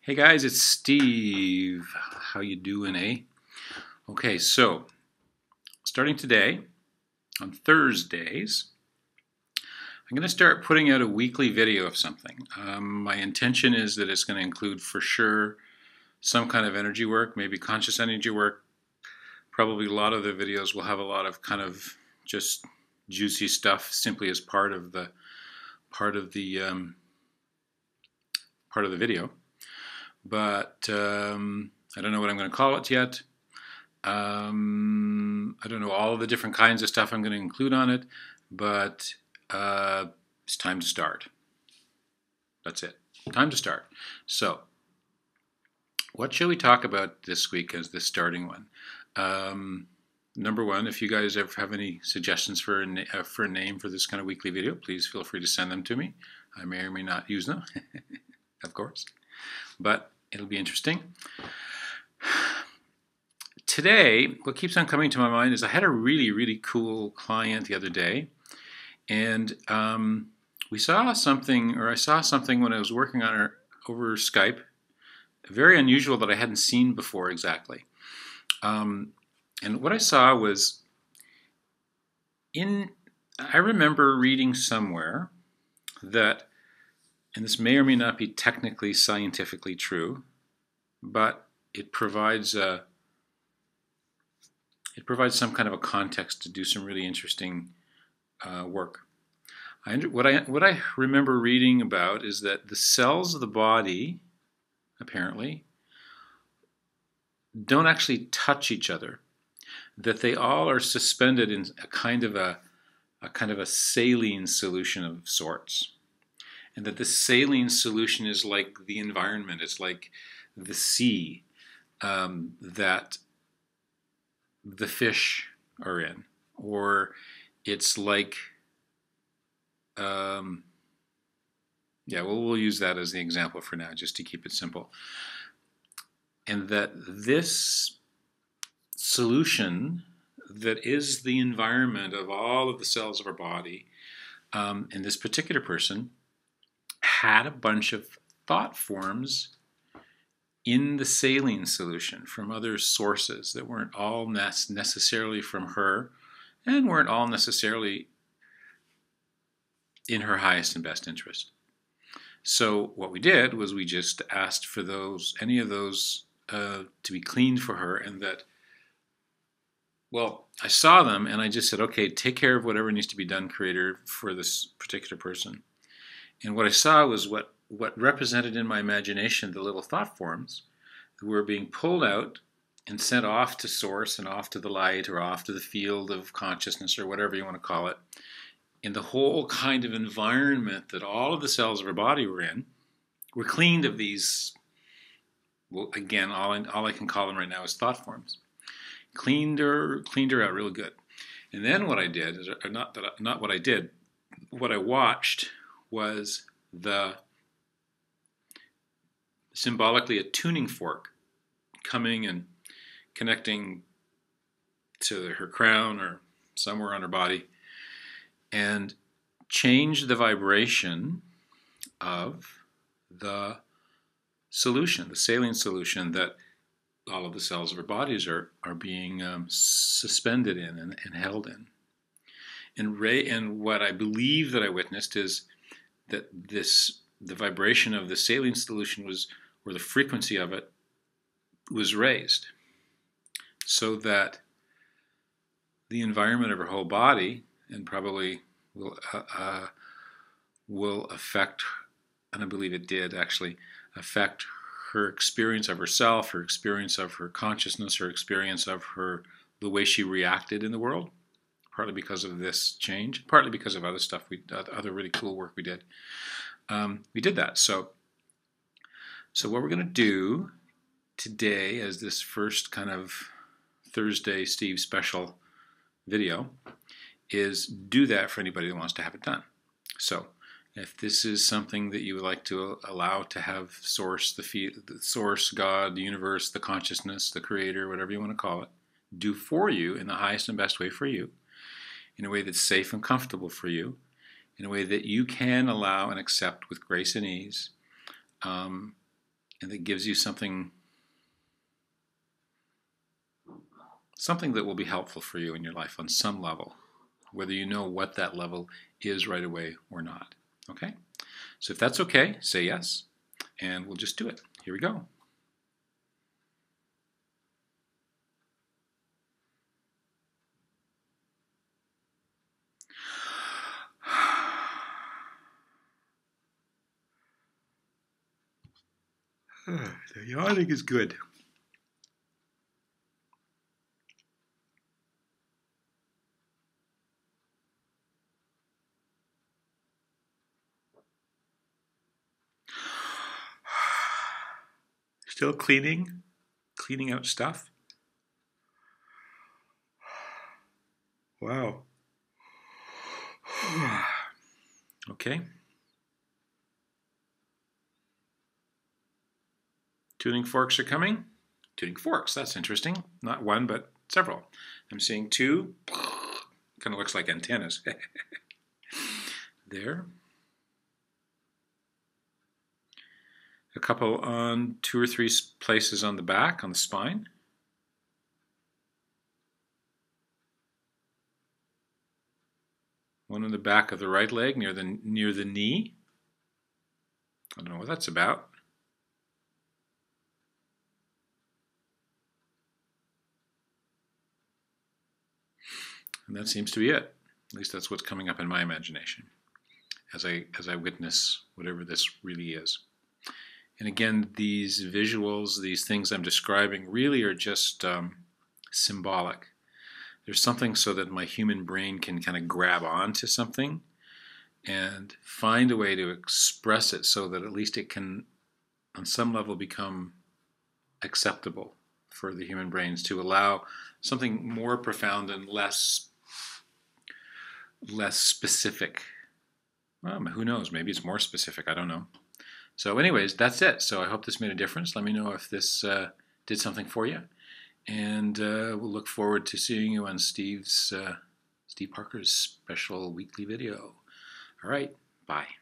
Hey guys, it's Steve. How you doing, eh? Okay, so starting today, on Thursdays, I'm going to start putting out a weekly video of something. My intention is that it's going to include for sure some kind of energy work, maybe conscious energy work. Probably a lot of the videos will have a lot of kind of just juicy stuff simply as part of the part of the part of the video. But I don't know what I'm going to call it yet. I don't know all of the different kinds of stuff I'm going to include on it, but it's time to start. That's it. Time to start. So, what shall we talk about this week as the starting one? Number one, if you guys ever have any suggestions for a name for this kind of weekly video, please feel free to send them to me. I may or may not use them, of course, but it'll be interesting. Today, what keeps on coming to my mind is I had a really cool client the other day, and we saw something, or I saw something when I was working on her over Skype, very unusual that I hadn't seen before exactly. And what I saw was, I remember reading somewhere that, and this may or may not be technically scientifically true, but it provides some kind of a context to do some really interesting work. What I remember reading about is that the cells of the body, apparently, don't actually touch each other. That they all are suspended in a kind of a saline solution of sorts, and that this saline solution is like the environment. It's like the sea that the fish are in, or it's like, yeah, well, we'll use that as the example for now, just to keep it simple. And that this solution that is the environment of all of the cells of our body, and this particular person had a bunch of thought forms in the saline solution from other sources that weren't all necessarily from her and weren't all necessarily in her highest and best interest. So what we did was we just asked for any of those to be cleaned for her, and that, well, I saw them and I just said, okay, take care of whatever needs to be done, Creator, for this particular person. And what I saw was what represented in my imagination the little thought forms that were being pulled out and sent off to source and off to the light or off to the field of consciousness or whatever you want to call it. And the whole kind of environment that all of the cells of our body were in were cleaned of these, well, again, all I can call them right now is thought forms. Cleaned her out real good. And then what I did, what I watched was symbolically a tuning fork coming and connecting to her crown or somewhere on her body, and change the vibration of the solution, the saline solution that all of the cells of our bodies are being suspended in and held in. And what I believe that I witnessed is that the vibration of the saline solution or the frequency of it was raised, so that the environment of her whole body, and probably will affect, and I believe it did actually affect her experience of herself, her experience of her consciousness, her experience of the way she reacted in the world, partly because of this change, partly because of other stuff, other really cool work we did. We did that. So what we're going to do today as this first kind of Thursday Steve special video is do that for anybody that wants to have it done. So if this is something that you would like to allow to have source, the source, God, the universe, the consciousness, the creator, whatever you want to call it, do for you in the highest and best way for you, in a way that's safe and comfortable for you, in a way that you can allow and accept with grace and ease, and that gives you something that will be helpful for you in your life on some level, whether you know what that level is right away or not. Okay? So if that's okay, say yes, and we'll just do it. Here we go. The yawning is good. Still cleaning out stuff. Wow. Okay. Tuning forks are coming. Tuning forks, that's interesting. Not one, but several. I'm seeing two. Kind of looks like antennas. There. A couple on 2 or 3 places on the back, on the spine. One on the back of the right leg near the knee. I don't know what that's about. And that seems to be it. At least that's what's coming up in my imagination as I witness whatever this really is. And again, these visuals, these things I'm describing really are just symbolic. There's something so that my human brain can kind of grab onto something and find a way to express it so that at least it can, on some level, become acceptable for the human brains, to allow something more profound and less specific. Well, who knows? Maybe it's more specific. I don't know. So anyways, that's it. So I hope this made a difference. Let me know if this did something for you. And we'll look forward to seeing you on Steve Parker's special weekly video. All right. Bye.